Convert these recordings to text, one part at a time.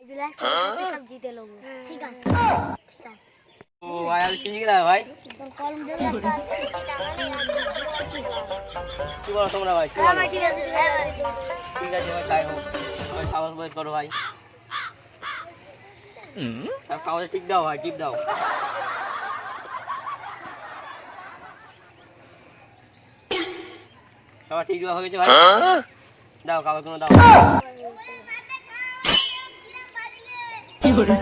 सब जीते लोग। ठीक है ठीक है। ও ভাই আর কি গিলা ভাই কলম দিয়ে রাখা কি বলো তোমরা ভাই কি বলো ঠিক আছে ঠিক আছে ভাই তাই হোক ভাই সাহস বের করো ভাই সব কাগজে টিপ দাও ভাই টিপ দাও সবার টিপ দেওয়া হয়ে গেছে ভাই দাও কাগজগুলো দাও কি করে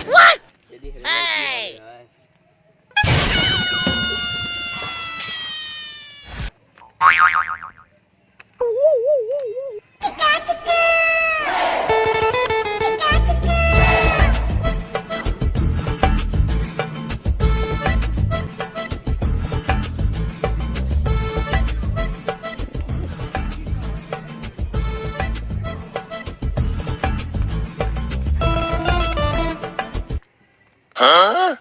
What? Hey! Huh?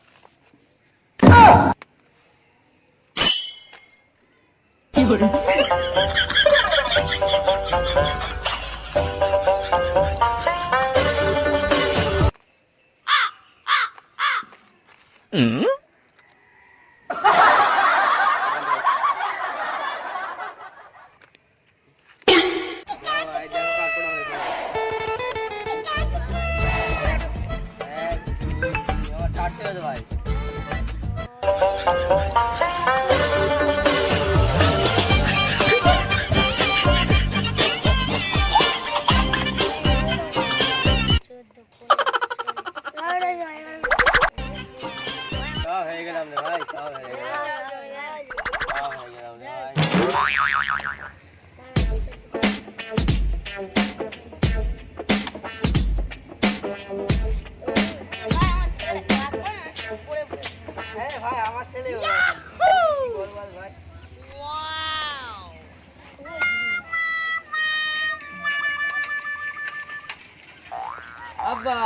আব্বা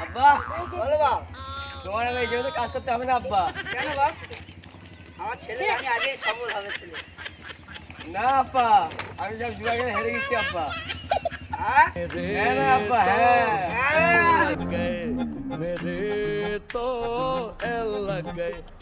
আব্বা বলো বাপ তোমার আমি যেহেতু কাজ করতে হবে না আব্বা কেন বাপ আমার ছেলে জানি আগে সফল হবে ছেলে না আব্বা আমি যখন জুয়া খেলে হেরে গেছি আব্বা হ্যাঁ না আব্বা হ্যাঁ মেরে তো এল লগ গয়ে